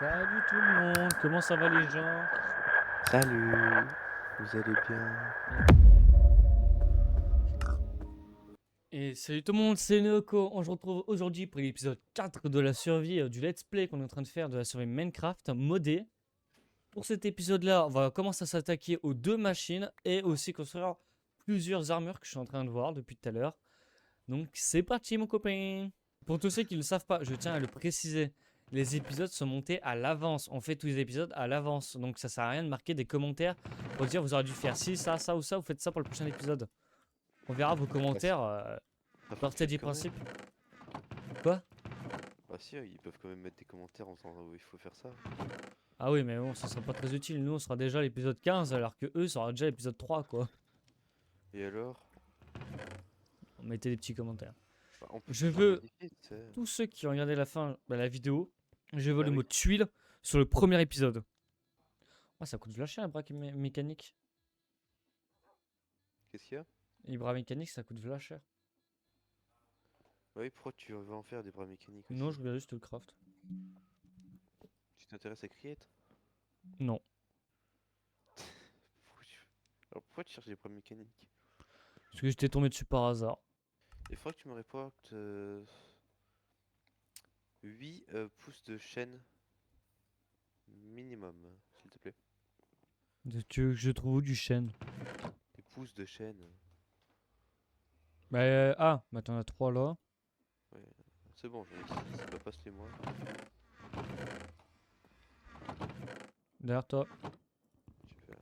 Salut tout le monde, comment ça va les gens? Salut, vous allez bien? Et salut tout le monde, c'est Neoko. On se retrouve aujourd'hui pour l'épisode 4 de la survie du let's play qu'on est en train de faire de la survie Minecraft modée. Pour cet épisode-là, on va commencer à s'attaquer aux deux machines et aussi construire plusieurs armures que je suis en train de voir depuis tout à l'heure. Donc c'est parti mon copain. Pour tous ceux qui ne le savent pas, je tiens à le préciser. Les épisodes sont montés à l'avance. On fait tous les épisodes à l'avance. Donc ça sert à rien de marquer des commentaires pour dire vous aurez dû faire ci, ça ou ça. Vous faites ça pour le prochain épisode. On verra vos Bah, si, commentaires. ça Partez fonctionne du quand même. principe. Quoi? Bah si, ils peuvent quand même mettre des commentaires en disant où il faut faire ça. Ah oui, mais bon, ça sera pas très utile. Nous, on sera déjà à l'épisode 15 alors que eux, ça sera déjà l'épisode 3 quoi. Et alors? Mettez des petits commentaires. Bah, on peut Je toujours veux modifier, tu sais. tous ceux qui ont regardé la fin de la vidéo, je veux Bah le oui. mot tuile sur le premier épisode. Ah, ça coûte de la cher, les bras mécaniques. Qu'est-ce qu'il y a? Les bras mécaniques, ça coûte de la cher. Bah oui, pourquoi tu veux en faire des bras mécaniques Non, aussi? je regarde juste le craft. Tu t'intéresses à Create? Non. Alors pourquoi tu cherches des bras mécaniques? Parce que j'étais tombé dessus par hasard. Il faudrait que tu me reportes 8 pouces de chaîne minimum, s'il te plaît. Tu veux que je trouve où du chêne? Des pouces de chaîne. Bah, bah t'en as 3 là. Ouais, c'est bon, j'en ai 6, ça va pas se les moi. Derrière toi. Super.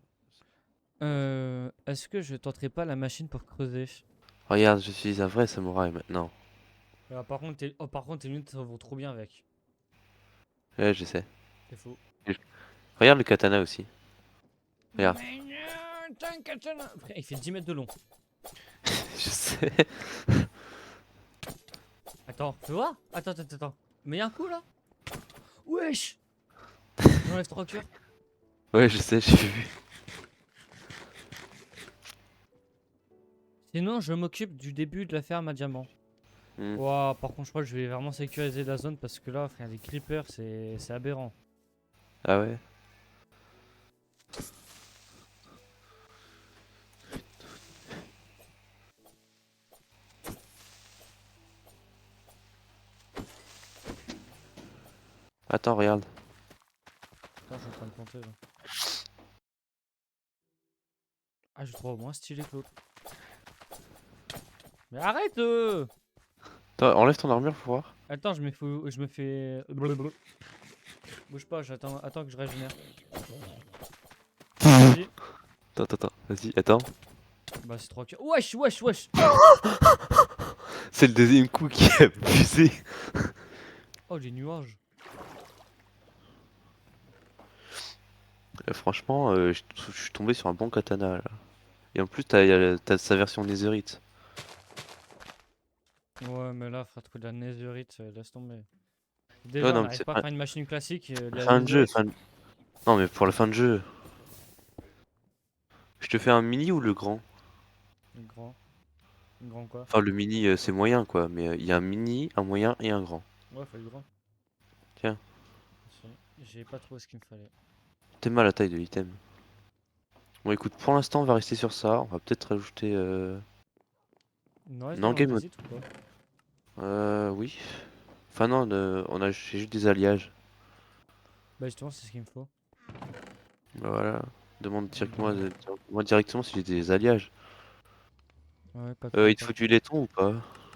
Ouais, Est-ce que je tenterai pas la machine pour creuser? regarde, je suis un vrai samouraï maintenant. Par contre, tes lunettes ça vaut trop bien avec. Ouais, je sais. C'est faux. Regarde le katana aussi. Regarde. Mais non, t'as un katana. Frère, il fait 10 mètres de long. Je sais. Attends, fais voir. Attends. Mais y'a un coup là. Wesh. J'enlève 3 cœurs. Ouais, je sais, j'ai vu. Sinon, je m'occupe du début de la ferme à diamant. Hmm. Ouah, par contre, je crois que je vais vraiment sécuriser la zone parce que là, frère, les creepers, c'est aberrant. Ah ouais. Attends, regarde. Attends, je suis en train de planter là. Ah, je le trouve moins stylé que l'autre. Mais arrête Attends, enlève ton armure pour voir. Attends, je me fais... Bouge pas, attends que je régénère. Vas-y. Attends, vas-y, attends. Bah, c'est 3 cœurs. Wesh. C'est le deuxième coup qui a abusé. Oh, les nuages. Franchement, je suis tombé sur un bon katana là. Et en plus, t'as sa version netherite. Ouais, mais là, frère, trouver de la netherite, laisse tomber. Ouais, Déjà, on non, mais n'arrive c'est pas à faire une machine classique, la fin de jeu. netherite. Non, mais pour la fin de jeu. Je te fais un mini ou le grand? Le grand. Le grand quoi? Enfin, le mini, c'est moyen quoi. Mais il y a un mini, un moyen et un grand. Ouais, faut le grand. Tiens, Si. J'ai pas trouvé ce qu'il me fallait. t'es mal la taille de l'item. Bon, écoute, pour l'instant, on va rester sur ça. On va peut-être rajouter. Il nous reste de Non, game mode. l'andésite ou pas? Oui. Enfin, non, j'ai juste des alliages. Bah, justement, c'est ce qu'il me faut. Voilà. Demande directement, Bon. moi directement si j'ai des alliages. Ouais, pas trop, Il te pas faut trop. du laiton ou pas?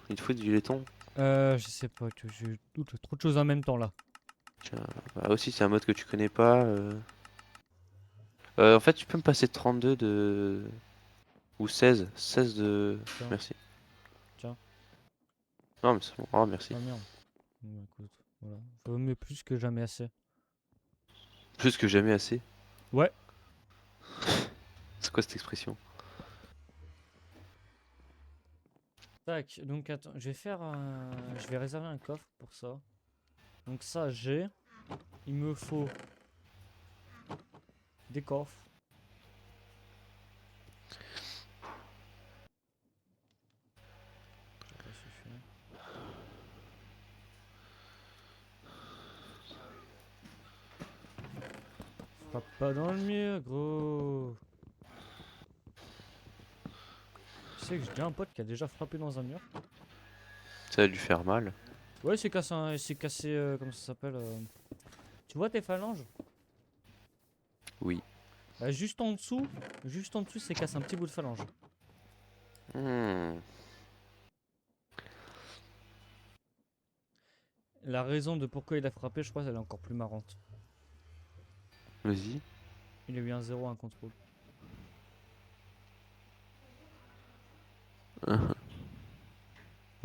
Il te faut du laiton? Je sais pas, j'ai trop de choses en même temps là. Tiens, bah aussi, c'est un mode que tu connais pas. En fait, tu peux me passer 32 de. Ou 16. 16 de. Tiens, Merci. tiens. Non, mais c'est bon. Oh, merci. Ah merde. Bon, écoute, voilà. Vaut mieux plus que jamais assez. Plus que jamais assez. Ouais. C'est quoi cette expression? Tac, donc attends, je vais faire un... Je vais réserver un coffre pour ça. Donc ça, j'ai... Il me faut des coffres. Ça va pas suffire. Frappe pas dans le mur, gros. Tu sais que j'ai déjà un pote qui a déjà frappé dans un mur. Ça a dû faire mal. Ouais, il s'est cassé, comment ça s'appelle Tu vois tes phalanges? Oui. Bah, juste en dessous, c'est cassé un petit bout de phalange. Hmm. La raison de pourquoi il a frappé, je crois, elle est encore plus marrante. Vas-y. Il a eu un 0 à un contrôle.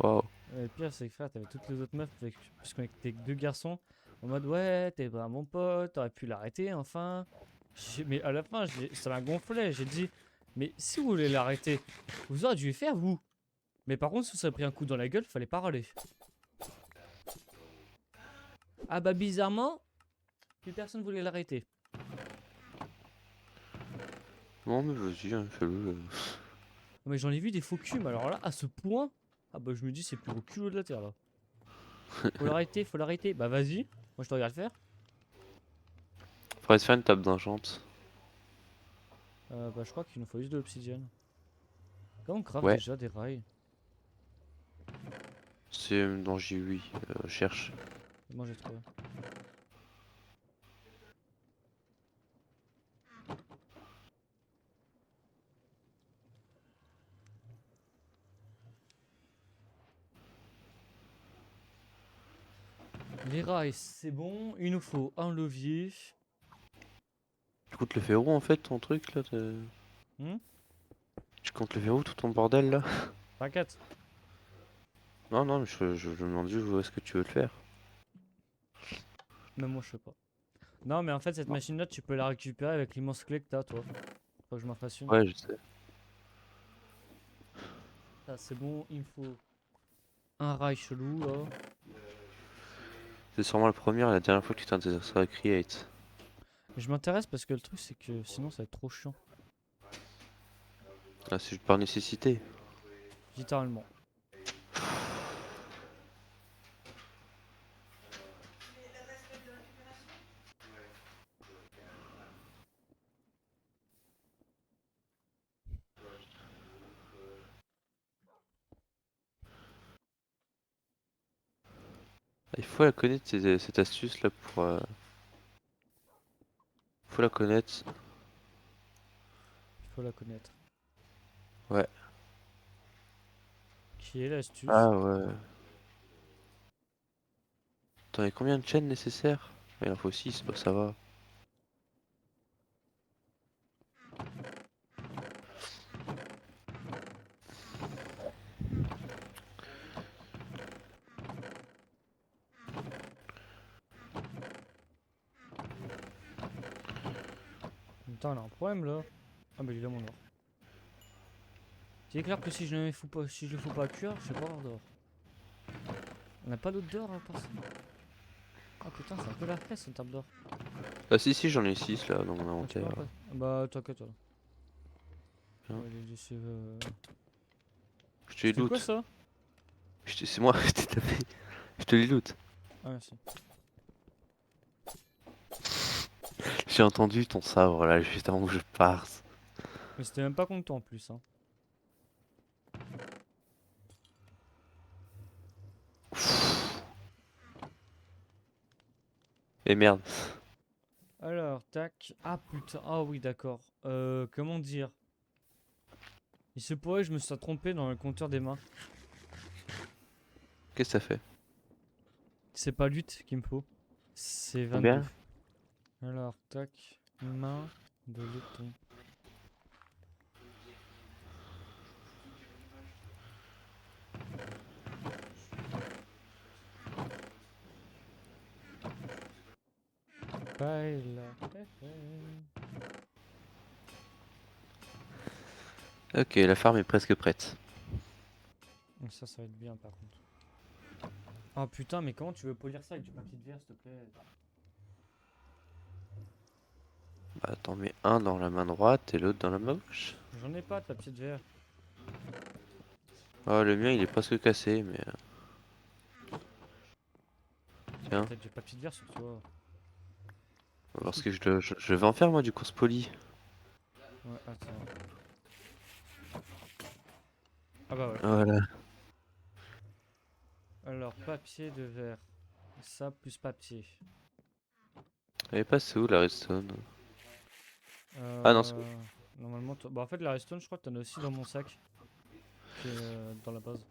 Waouh. Et le pire, c'est que frère, t'avais toutes les autres meufs, parce qu'on était que deux garçons, en mode ouais, t'es vraiment mon pote, t'aurais pu l'arrêter enfin. Mais à la fin, ça m'a gonflé. J'ai dit, mais si vous voulez l'arrêter, vous auriez dû le faire vous. Mais par contre, si vous avez pris un coup dans la gueule, fallait pas râler. Ah bah bizarrement, plus personne voulait l'arrêter. Bon, mais vas-y, hein, fais-le. Mais j'en ai vu des faux culs, mais alors là, à ce point, ah bah je me dis, c'est le plus gros culot de la terre là. Faut l'arrêter, faut l'arrêter. Bah vas-y, moi je te regarde faire. Faudrait se faire une table d'enchante. Bah je crois qu'il nous faut juste de l'obsidienne. Comment on craft Ouais, déjà des rails? c'est dans J8. Cherche. Moi j'ai trouvé. Les rails, c'est bon. Il nous faut un levier. Tu comptes le faire où en fait ton truc là Hmm. Tu comptes le faire où tout ton bordel là? T'inquiète. Non, non, mais je me demande juste où est-ce que tu veux le faire. Même moi je sais pas. Non mais en fait cette Non. machine là tu peux la récupérer avec l'immense clé que t'as toi. Faut que je m'en fasse une. Ouais, je sais. Ah, c'est bon, il me faut un rail chelou là. C'est sûrement la première et la dernière fois que tu t'intéresseras à Create. Mais je m'intéresse parce que le truc c'est que sinon ça va être trop chiant. Ah, c'est juste par nécessité. Littéralement. Ah, il faut la connaître cette astuce là pour. Faut la connaître. Il faut la connaître. Ouais. Qui est Ah l'astuce? ouais. T'en as combien de chaînes nécessaires? Il en faut 6, bah ça va. Putain, on a un problème là. Ah bah il est là mon or. C'est clair que si je ne le fous pas, si je le fous pas cuire, je sais pas avoir d'or. On n'a pas d'autre d'or à part ça. Ah putain, c'est un peu la fesse en termes d'or. Ah si si j'en ai 6 là dans mon Ah, tu peux inventaire. pas. Bah t'inquiète alors. On Hein. va les laisser. Je te les C'était quoi loot. ça? C'est moi, je t'ai tapé. Je te les loot. Ah merci. J'ai entendu ton sabre là juste avant que je parte. Mais c'était même pas contre toi en plus hein. Et merde. Alors, tac. Ah putain, ah oui d'accord. Comment dire? Il se pourrait que je me sois trompé dans le compteur des mains. Qu'est-ce que ça fait? C'est pas 8 qu'il me faut. C'est 22. Combien? Alors, tac. Main de laiton. Paella. Ok, la farm est presque prête. Donc ça va être bien par contre. Ah putain, mais comment tu veux polir ça avec du papier de verre, s'il te plaît? Bah t'en mets un dans la main droite et l'autre dans la main gauche. J'en ai pas de papier de verre. Ah le mien il est presque cassé mais... Tiens. T'as du papier de verre sur toi. Parce que je vais en faire moi du course poli. Ouais, attends. Ah bah ouais. Voilà. Alors, papier de verre. Ça plus papier. Elle est passée où la redstone? Ah non, c'est bon. Euh, Normalement, bah en fait, la redstone, je crois que t'en as aussi dans mon sac. Qui est dans la base.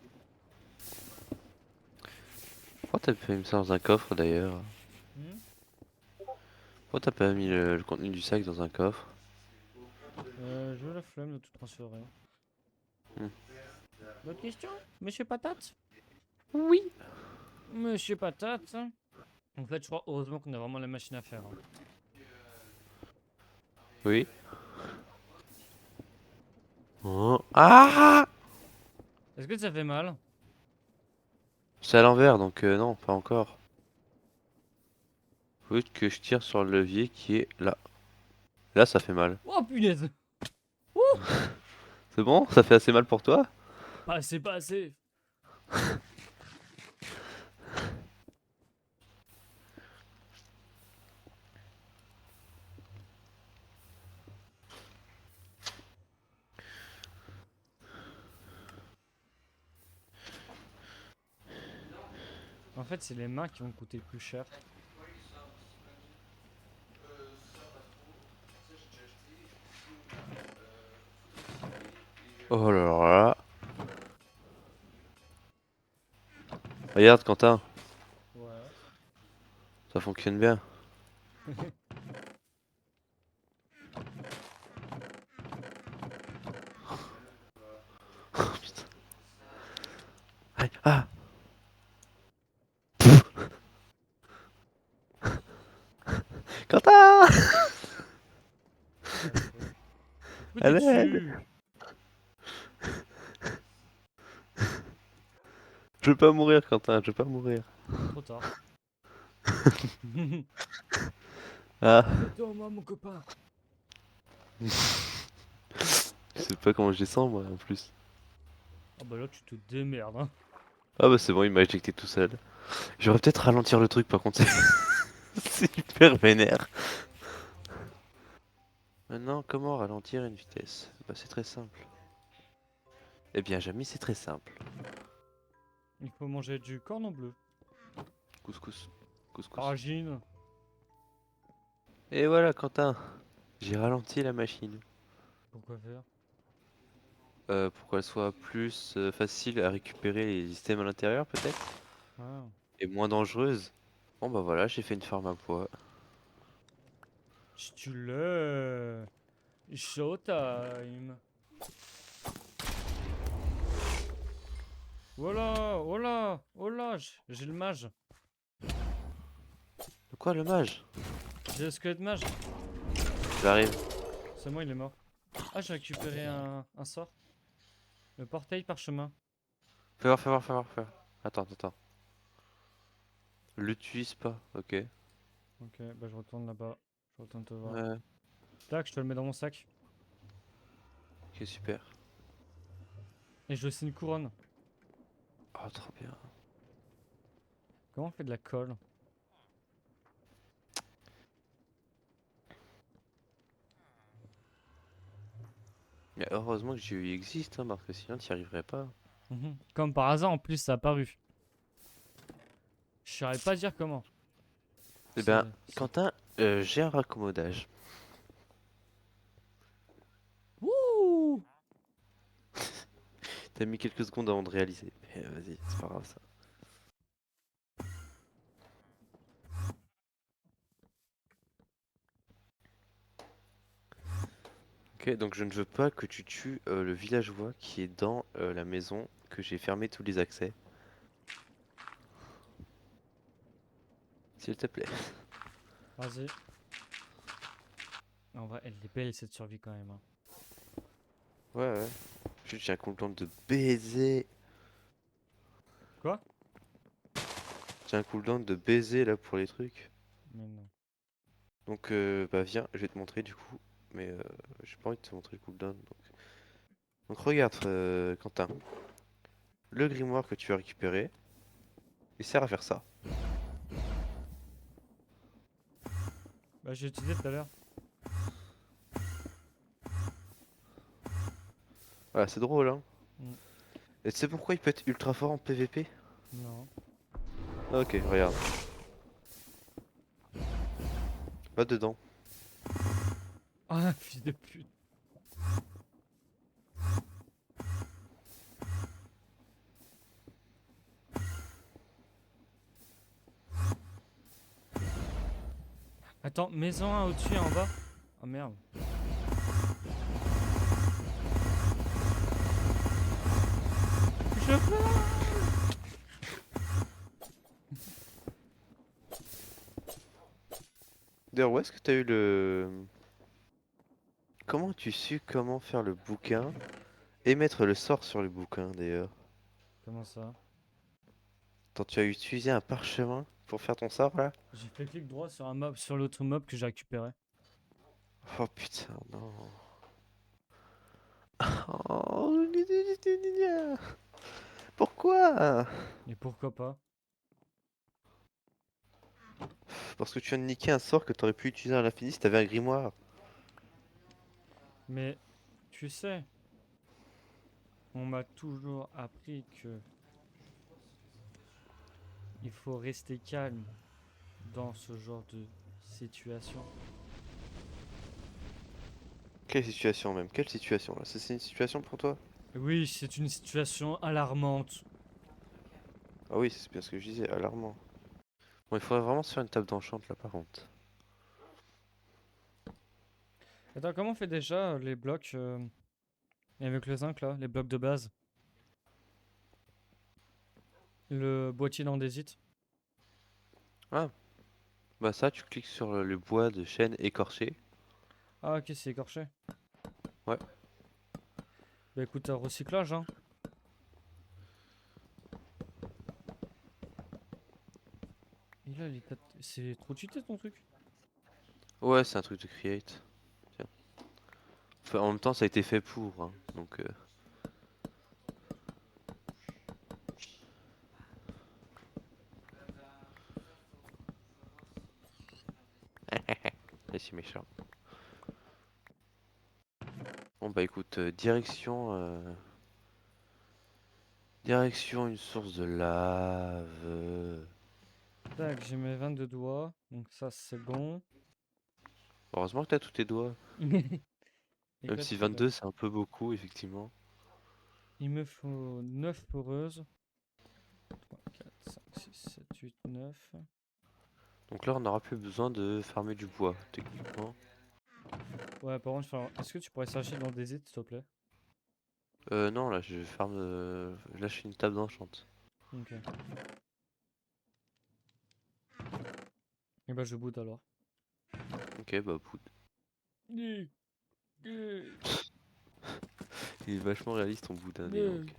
Pourquoi t'as pas mis ça dans un coffre d'ailleurs? Hmm. Pourquoi t'as pas mis le contenu du sac dans un coffre? J'ai la flemme de tout transférer. Hmm. D'autres questions, Monsieur Patate? Oui. Monsieur Patate? En fait, je crois heureusement qu'on a vraiment la machine à faire, hein. Oui. Oh. Ah! Est-ce que ça fait mal? C'est à l'envers donc non, pas encore. Faut juste que je tire sur le levier qui est là. Là ça fait mal. Oh punaise! Ouh! C'est bon? Ça fait assez mal pour toi? Pas assez, pas assez! En fait, c'est les mains qui vont coûter le plus cher. Oh là là. Regarde Quentin, Ouais. ça fonctionne bien. Oh putain. Aïe, ah! Quentin! Affreux. Pourquoi t'es Allez! dessus? Je veux pas mourir Quentin, je veux pas mourir. Trop tard. Ah, Aide-moi, mon copain. je sais pas comment je descends moi en plus. Ah bah là, tu te démerdes, hein. Ah bah c'est bon, il m'a éjecté tout seul. J'aurais peut-être ralentir le truc par contre, c'est hyper vénère. Maintenant, comment ralentir une vitesse? Bah c'est très simple. Eh bien Jamy, c'est très simple. Il faut manger du cordon bleu. Couscous. Couscous. Argine. Et voilà Quentin, j'ai ralenti la machine. Pourquoi faire? Pour qu'elle soit plus facile à récupérer les systèmes à l'intérieur peut-être? Ah. Et moins dangereuse. Bon bah voilà, j'ai fait une farm à poids. Stylé. Showtime. Voilà, voilà, voilà, j'ai le mage. De quoi le mage? J'ai le squelette mage. J'arrive. C'est moi, il est mort. Ah, j'ai récupéré un sort. Le portail parchemin. Fais voir, fais voir, fais voir, fais voir. Attends, attends. L'utilise pas, ok. Ok, bah je retourne là-bas. Je retourne te voir. Ouais, Tac, je te le mets dans mon sac. ok, super. Et je aussi une couronne. Oh, trop bien. Comment on fait de la colle? Mais heureusement que GUI existe, hein, parce que sinon t'y arriverais pas. Mhm. Comme par hasard, en plus, ça a apparu. Je saurais pas dire comment. Eh ben, C'est... Quentin, j'ai un raccommodage. Wouh! T'as mis quelques secondes avant de réaliser. Mais vas-y, c'est pas grave ça. Ok, donc je ne veux pas que tu tues le villageois qui est dans la maison que j'ai fermé tous les accès. S'il te plaît. Vas-y. En vrai, elle est belle cette survie quand même, hein. Ouais, ouais. J'ai un cooldown de baiser. Quoi? J'ai un cooldown de baiser là pour les trucs. Mais non. Donc bah viens, je vais te montrer du coup. Mais j'ai pas envie de te montrer le cooldown. Donc regarde Quentin. Le grimoire que tu as récupéré, il sert à faire ça. Bah, j'ai utilisé tout à l'heure. Voilà, c'est drôle, hein. Mm. Et tu sais pourquoi il peut être ultra fort en PVP? Non. Ok, regarde. Va dedans. Ah, fils de pute. Attends, mets-en un au-dessus et en bas. Ah merde. Je D'ailleurs, où est-ce que t'as eu le... Comment tu su comment faire le bouquin et mettre le sort sur le bouquin d'ailleurs? Comment ça? Quand tu as utilisé un parchemin pour faire ton sort là? J'ai fait clic droit sur un mob, sur l'autre mob que j'ai récupéré. Oh putain, non. Oh, pourquoi? Et pourquoi pas? Parce que tu viens de niquer un sort que t'aurais pu utiliser à l'infini si t'avais un grimoire. Mais tu sais, on m'a toujours appris que il faut rester calme dans ce genre de situation. Quelle situation même? Quelle situation là? C'est une situation pour toi? Oui, c'est une situation alarmante. Ah oui, c'est bien ce que je disais, alarmant. Bon, il faudrait vraiment se faire une table d'enchant là par contre. Attends, comment on fait déjà les blocs avec le zinc là, les blocs de base? Le boîtier d'andésite. Ah, bah ça, tu cliques sur le bois de chêne écorché. Ah ok, c'est écorché. Ouais. Bah écoute, recyclage hein. Et là, c'est trop cheaté ton truc. Ouais, c'est un truc de create. Tiens. Enfin, en même temps, ça a été fait pour, hein, donc... c'est méchant. Bon bah écoute, direction une source de lave. Tac, j'ai mes 22 doigts, donc ça c'est bon. Heureusement que t'as tous tes doigts. Même si Éclate-toi. 22 c'est un peu beaucoup, effectivement. Il me faut 9 poreuses. 3, 4, 5, 6, 7, 8, 9. Donc là, on n'aura plus besoin de farmer du bois, techniquement. Ouais, par contre, est-ce que tu pourrais chercher dans des îles, s'il te plaît? Non, là, je farme... Là, je fais une table d'enchant. Ok. Et bah, je boude alors. Ok, bah, poud. Ni- ni- Il est vachement réaliste, ton boudin, dis ni- donc.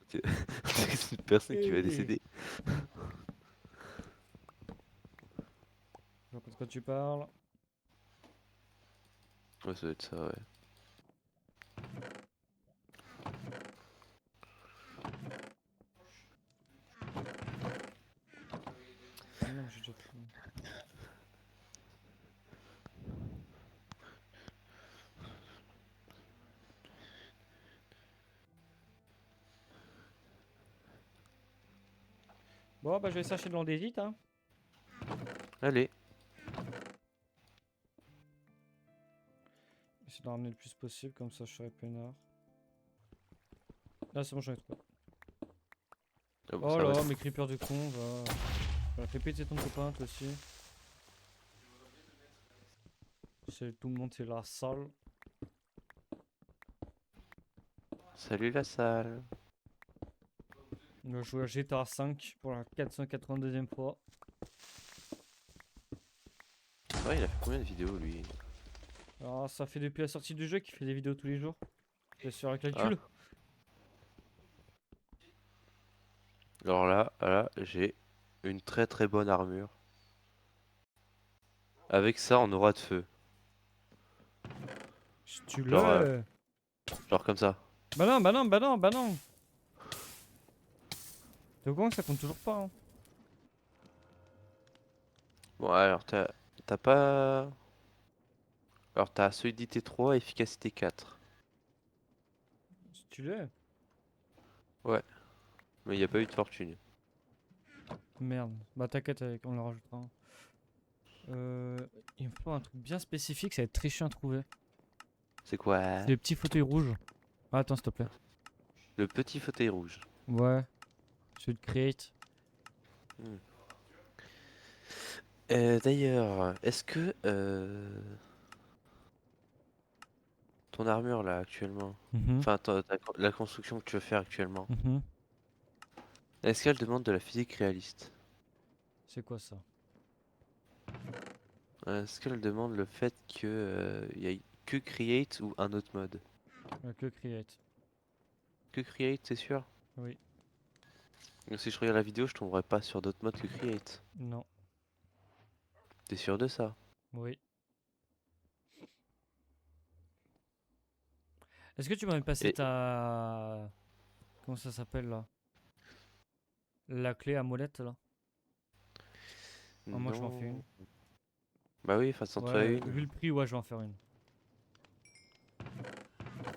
C'est une personne qui va ni- décéder. Je vois pas de quoi tu parles. Ouais, ça doit être ça, ouais. Ah non, j'ai déjà pris. Bon, bah, je vais chercher dans des îles, hein. Allez. Essayer d'en ramener le plus possible, comme ça je serai peinard. Là, c'est bon, j'en ai trouvé. Ah bon, Oh ça va. là, mes creepers de con, va. Voilà, fais péter ton copain, toi aussi. C'est tout le monde, c'est la salle. Salut la salle. On va jouer à GTA 5 pour la 482e fois. Ouais, il a fait combien de vidéos, lui? Alors, ça fait depuis la sortie du jeu qu'il fait des vidéos tous les jours. Bien sûr, un Ah. calcul. Alors là, j'ai une très très bonne armure. Avec ça, on aura de feu. Si tu Genre, l'as. genre comme ça. Bah non, bah non, bah non, bah non. T'es au courant que ça compte toujours pas, hein. Bon, alors t'as pas. Alors t'as solidité 3, efficacité 4. Stylé. Ouais, mais il n'y a pas eu de fortune. Merde. Bah t'inquiète, on le rajoutera. Il me faut un truc bien spécifique, ça va être très chiant à trouver. C'est quoi? C'est les petits fauteuils rouges. Ah, attends, s'il te plaît. Le petit fauteuil rouge. Ouais, celui de Create. Hmm. D'ailleurs, est-ce que ton armure là actuellement, Mhm, enfin la construction que tu veux faire actuellement, mhm. est-ce qu'elle demande de la physique réaliste? C'est quoi ça? Est-ce qu'elle demande le fait que y ait que Create ou un autre mode? Que Create. Que Create, c'est sûr? Oui. Donc si je regarde la vidéo, je tomberai pas sur d'autres modes que Create. Non. T'es sûr de ça? Oui. Est-ce que tu m'avais passé Et ta... Comment ça s'appelle là? La clé à molette là? Ah, moi je m'en fais une. non. Bah oui, enfin, c'en toi Ouais, une. vu le prix, ouais, je vais en faire une.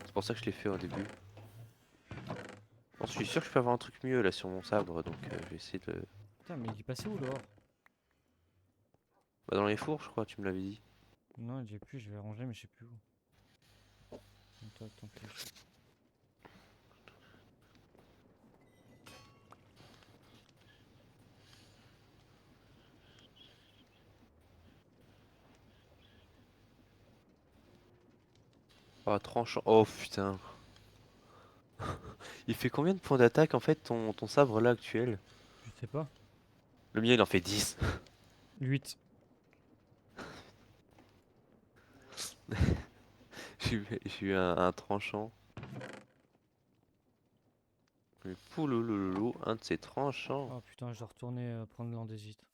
C'est pour ça que je l'ai fait au début. Bon, je suis sûr que je peux avoir un truc mieux là sur mon sabre, donc je vais essayer de. Putain, mais il est passé où dehors? Bah, dans les fours, je crois, tu me l'avais dit. Non, j'ai plus, je vais ranger, mais je sais plus où. Attends, tant pis. Oh, tranchant. Oh putain. Il fait combien de points d'attaque en fait ton sabre là actuel? Je sais pas. Le mien il en fait 10. 8. J'ai eu un tranchant. Mais pouloulou, un de ces tranchants. Oh putain, je dois retourner prendre l'andésite.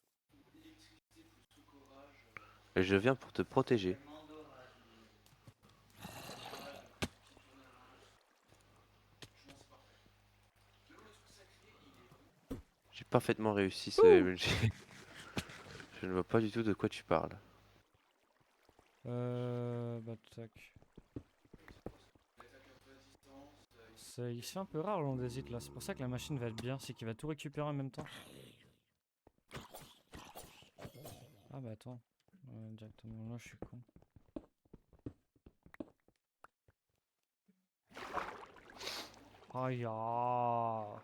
Et je viens pour te protéger. J'ai parfaitement réussi ce Ouh. MLG. Je ne vois pas du tout de quoi tu parles. Bah tac. Il se fait un peu rare l'andésite là, c'est pour ça que la machine va être bien, c'est qu'il va tout récupérer en même temps. Ah bah attends. Directement là, je suis con. Aïe ah.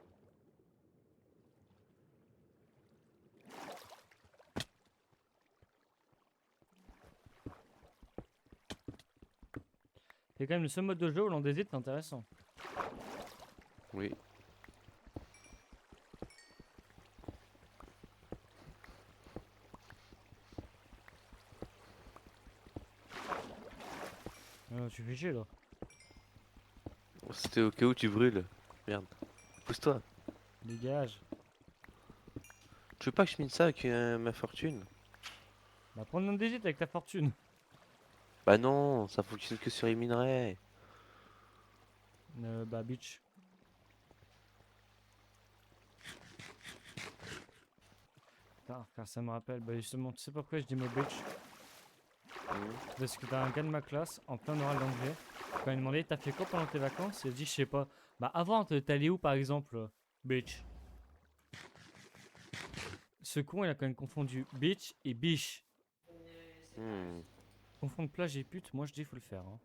C'est quand même le seul mode de jeu où l'andésite est intéressant. Oui. Tu fais chier là. C'était au cas où tu brûles. Merde. Pousse-toi. Dégage. Tu veux pas que je mine ça avec ma fortune? Bah prends l'andésite avec ta fortune. Bah non, ça fonctionne que sur les minerais. Bah bitch. Putain, frère, ça me rappelle. Bah justement, tu sais pourquoi je dis mot bitch? Mhm. Parce que t'as un gars de ma classe, en plein oral d'anglais, quand il demandait t'as fait quoi pendant tes vacances, il a dit je sais pas. Bah avant, t'es allé où par exemple? Bitch. Ce con, il a quand même confondu bitch et biche. Hmm. Confondre plage et pute, moi je dis faut le faire. Hein.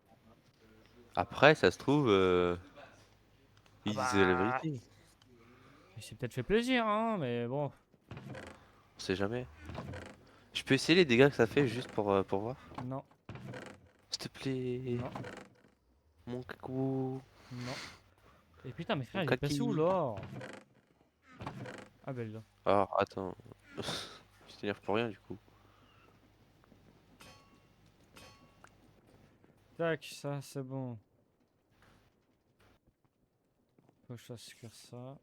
Après, ça se trouve, Ah il disait la bah. vérité. Il s'est peut-être fait plaisir, hein, mais bon. On sait jamais. Je peux essayer les dégâts que ça fait juste pour voir? Non, S'il te plaît. non, Mon cacou. non. Et putain, mais Mon frère, il est passé où kaki. l'or? Ah ben là. Alors, attends. Je t'énerve pour rien du coup. Tac, ça c'est bon. Faut que je fasse cuire ça.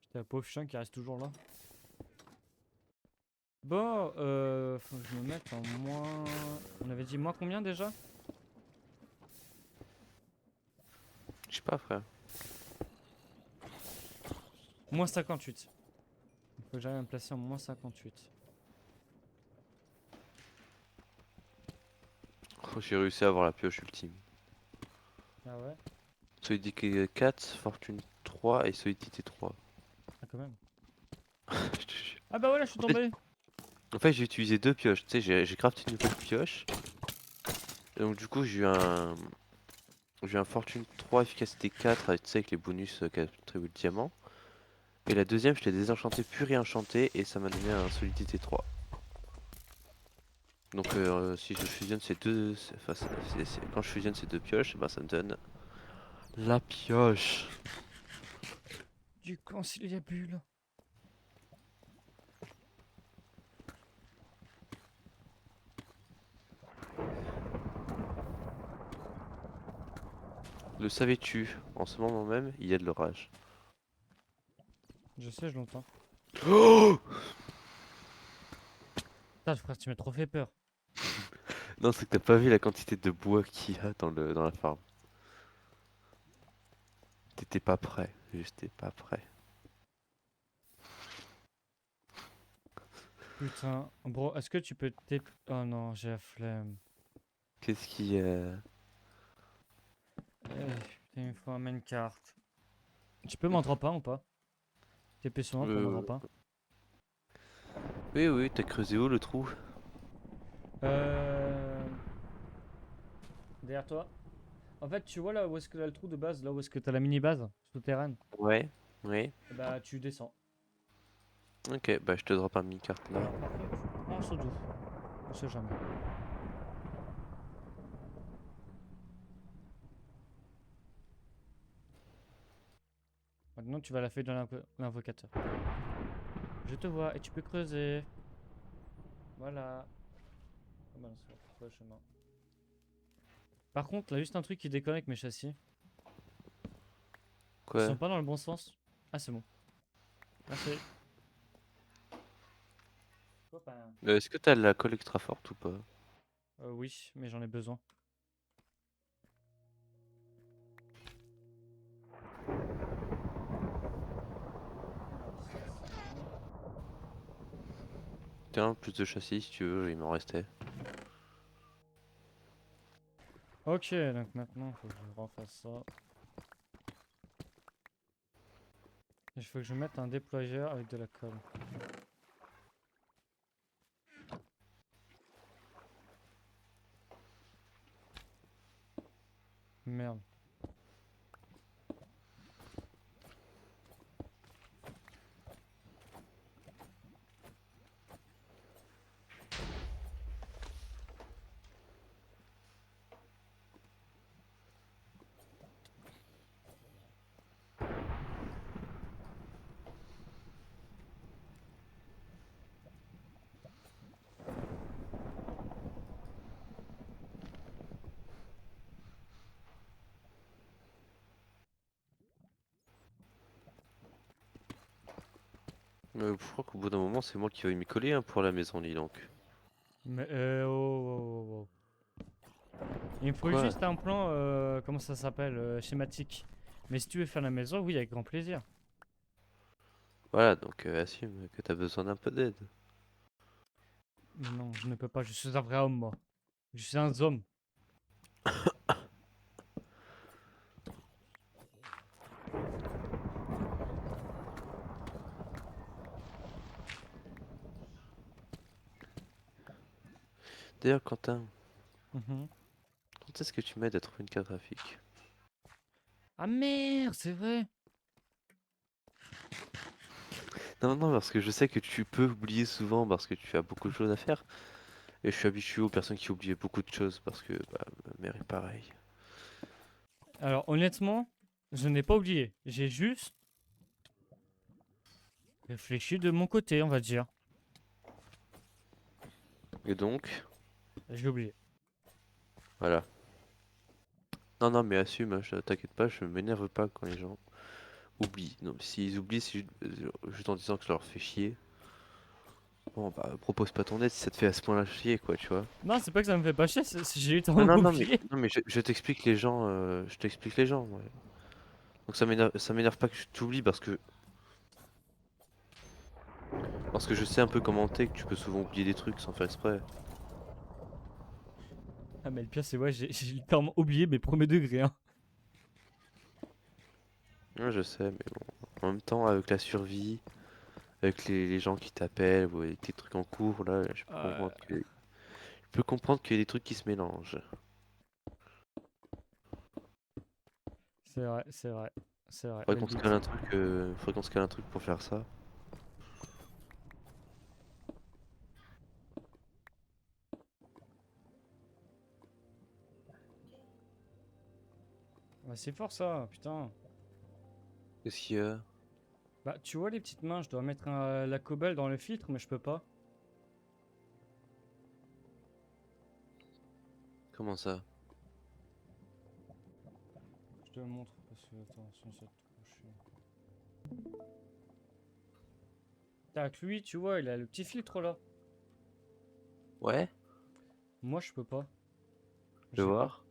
Putain, le pauvre chien qui reste toujours là. Bon, faut que je me mette en moins. On avait dit moins combien déjà? Je sais pas, frère. Moins 58. Faut que j'arrive à me placer en moins 58. Oh, j'ai réussi à avoir la pioche ultime. Ah ouais? Solidité 4, fortune 3 et solidité 3. Ah quand même. Je te jure. Ah bah voilà, je suis En fait, tombé. en fait, j'ai utilisé deux pioches. Tu sais, j'ai crafté une nouvelle pioche. Et donc du coup, j'ai eu un fortune 3, efficacité 4, avec, tu sais, avec les bonus qu'attribue le diamant. Et la deuxième, je l'ai désenchanté puis réenchanté et ça m'a donné un solidité 3. Donc si je fusionne ces deux, enfin, quand je fusionne ces deux pioches, bah, ça me donne la pioche. Du conciliabule. Le savais-tu? En ce moment même, il y a de l'orage. Je sais, je l'entends. Oh Putain, frère, tu m'as trop fait peur. non, c'est que t'as pas vu la quantité de bois qu'il y a dans la farm. T'étais pas prêt, juste t'es pas prêt. Putain, bro, est-ce que tu peux Oh non, j'ai la flemme. Qu'est-ce qui... Putain, il me faut un main carte. Tu peux m'en drop un ou pas? TP sur moi pour m'en Euh, drop un. Oui, oui, t'as creusé où le trou? Euh... Derrière toi. En fait, tu vois là où est-ce que t'as le trou de base, là où est-ce que t'as la mini base souterraine? Ouais, oui. Et bah tu descends. Ok, bah je te drop un mini-carte là. Alors par contre, prends un seau d'eau. On sait jamais. Maintenant tu vas la faire dans l'invocateur. Je te vois et tu peux creuser. Voilà. Ah bah non, c'est pas le chemin. Par contre, là juste un truc qui déconne avec mes châssis. Ils Quoi? sont pas dans le bon sens. Ah c'est bon. Merci. Copain. Est-ce que t'as la colle extra forte ou pas? Oui, mais j'en ai besoin. Alors ça c'est bon. Tiens, plus de châssis si tu veux, il m'en restait. Ok, donc maintenant il faut que je refasse ça. Il faut que je mette un déployeur avec de la colle. Merde. Je crois qu'au bout d'un moment, c'est moi qui vais m'y coller hein, pour la maison, dis donc. Mais oh. Il me faut Quoi? juste un plan, comment ça s'appelle, schématique. Mais si tu veux faire la maison, oui, avec grand plaisir. Voilà, donc assume que t'as besoin d'un peu d'aide. Mais non, je ne peux pas, je suis un vrai homme, moi. Je suis un homme. D'ailleurs, Quentin, Mhm. quand est-ce que tu m'aides à trouver une carte graphique? Ah merde, c'est vrai. Non, non, parce que je sais que tu peux oublier souvent parce que tu as beaucoup de choses à faire. Et je suis habitué aux personnes qui oublient beaucoup de choses parce que bah, ma mère est pareille. Alors honnêtement, je n'ai pas oublié. J'ai juste réfléchi de mon côté, on va dire. Et donc, J'ai oublié. voilà. Non, non, mais assume, hein, t'inquiète pas, je m'énerve pas quand les gens oublient. Non, mais s'ils oublient, c'est juste en disant que je leur fais chier. Bon, bah, propose pas ton aide si ça te fait à ce point-là chier, quoi, tu vois. Non, c'est pas que ça me fait pas chier, j'ai eu le temps Non, de non, m'oublier. non, mais je t'explique les gens, je t'explique les gens, ouais. Donc ça m'énerve pas que tu t'oublies parce que Parce que je sais un peu comment t'es, que tu peux souvent oublier des trucs sans faire exprès. Ah, mais le pire, c'est ouais, j'ai littéralement oublié mes premiers degrés, hein. Ouais, je sais, mais bon. En même temps, avec la survie, avec les gens qui t'appellent ou avec tes trucs en cours, là, Euh, je peux comprendre qu'il y a des trucs qui se mélangent. c'est vrai, c'est vrai. C'est vrai, Faudrait le qu'on se but. cale un truc, faudrait qu'on se cale un truc pour faire ça. Ouais, c'est fort ça, putain. Qu'est-ce qu'il y a? Bah, tu vois les petites mains, je dois mettre la cobble dans le filtre, mais je peux pas. Comment ça? Je te le montre parce que, attends, sinon ça va trop chier. Tac, lui, tu vois, il a le petit filtre là. Ouais, Moi, je peux pas. je vais J'ai pas. voir.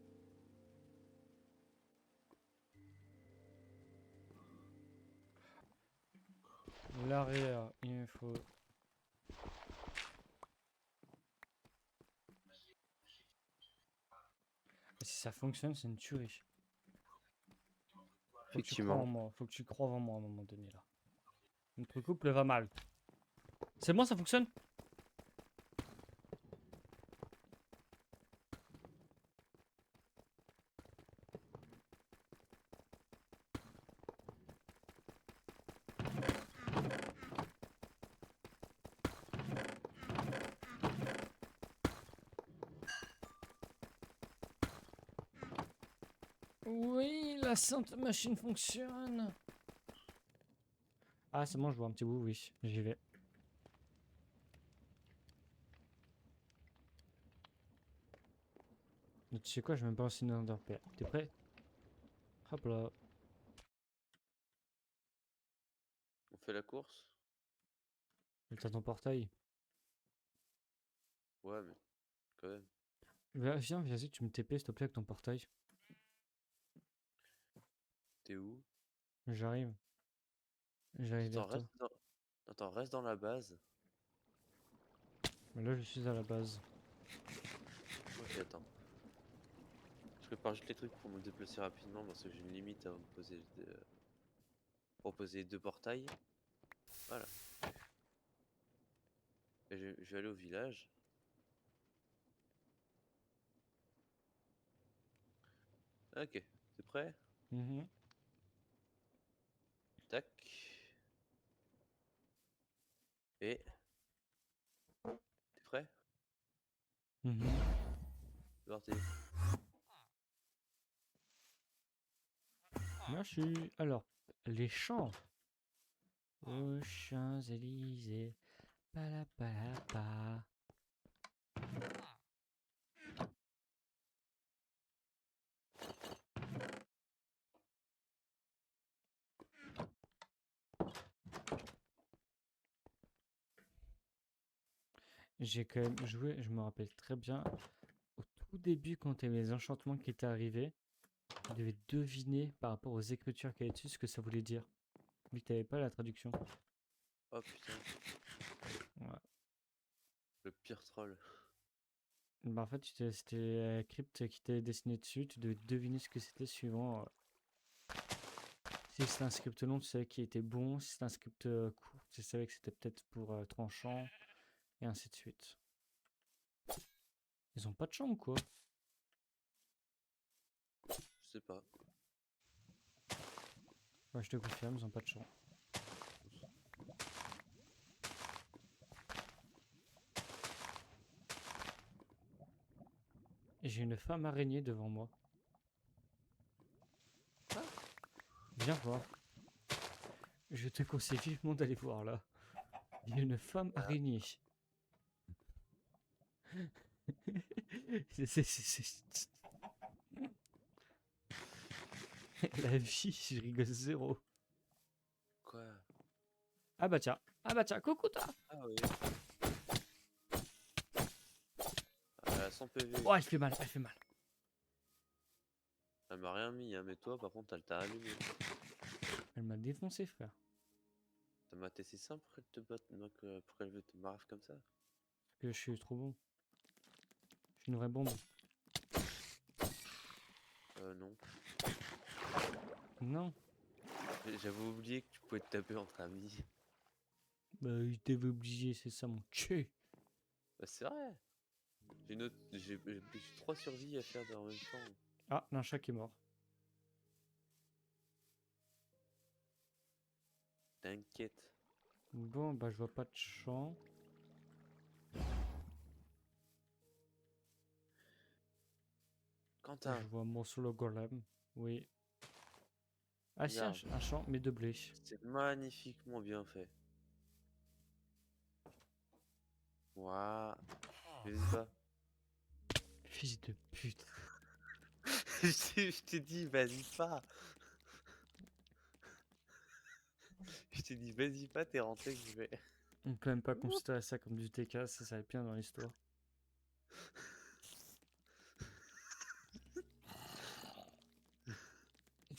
L'arrière, il me faut. Et si ça fonctionne, c'est une tuerie. Faut que tu crois en Effectivement. moi, faut que tu crois en moi à un moment donné là. Notre couple va mal. C'est bon, ça fonctionne? Oui, la sainte machine fonctionne. Ah, c'est bon, je vois un petit bout, oui, j'y vais. Mais tu sais quoi, je vais même pas lancer une Underpair. T'es prêt? Hop là. On fait la course? T'as ton portail. Ouais, mais quand même. Viens, vas-y, tu me TP s'il te plaît avec ton portail. T'es où? J'arrive. J'arrive Attends, vers toi. reste dans la base. Mais là, je suis à la base. Ok, attends. Je prépare juste les trucs pour me déplacer rapidement parce que j'ai une limite avant de proposer deux portails. Voilà. Et je vais aller au village. Ok, t'es prêt? Mhm, Tac. Et t'es prêt? mhm. C'est parti. Merci. Alors, les champs. Aux Champs-Élysées. Palapalapa. J'ai quand même joué, je me rappelle très bien, au tout début quand il y avait les enchantements qui étaient arrivés, tu devais deviner par rapport aux écritures qu'il y avait dessus ce que ça voulait dire. Vu que t'avais pas la traduction. Oh putain, Ouais. le pire troll. Bah en fait, c'était la crypte qui t'avait dessiné dessus, tu devais deviner ce que c'était suivant. Si c'était un script long, tu savais qu'il était bon. Si c'était un script court, tu savais que c'était peut-être pour tranchant. Et ainsi de suite. Ils ont pas de champ ou quoi? Je sais pas. Ouais, je te confirme, ils ont pas de champ. Et j'ai une femme araignée devant moi. Viens voir. Je te conseille vivement d'aller voir là. Il y a une femme Ah, araignée. La vie, je rigole zéro. quoi? Ah bah tiens. Ah bah tiens, coucou toi. Ah oui. Ah, elle a 100 PV. Oh, elle fait mal, elle fait mal. Elle m'a rien mis, hein, mais toi par contre elle t'a allumé. Elle m'a défoncé, frère. T'as maté ses seins pour qu'elle te batte, donc pour qu'elle te marave comme ça? Parce que je suis trop bon. Je suis une vraie bombe. Non. Non. J'avais oublié que tu pouvais te taper entre amis. Bah, je t'avais obligé, c'est ça mon cul. Bah, c'est vrai. J'ai 3 survies à faire en même temps. Ah, un chat qui est mort. T'inquiète. Bon, bah, je vois pas de champ. Quentin, Je vois mon solo golem. Oui. Ah, si, regarde, un champ, mais de blé. c'est magnifiquement bien fait. Waouh. Vas-y pas. Fils de pute. Je t'ai dit, vas-y pas. Je t'ai dit, vas-y pas, t'es rentré que je vais. On peut même pas considérer ça comme du TK, ça va être bien dans l'histoire.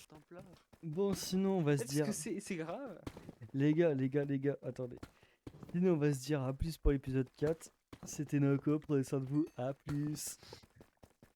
T'en pleures. Bon, sinon, on va se Est-ce dire. que c'est grave? Les gars, attendez. Sinon, on va se dire à plus pour l'épisode 4. C'était Noko, prenez soin de vous, à plus.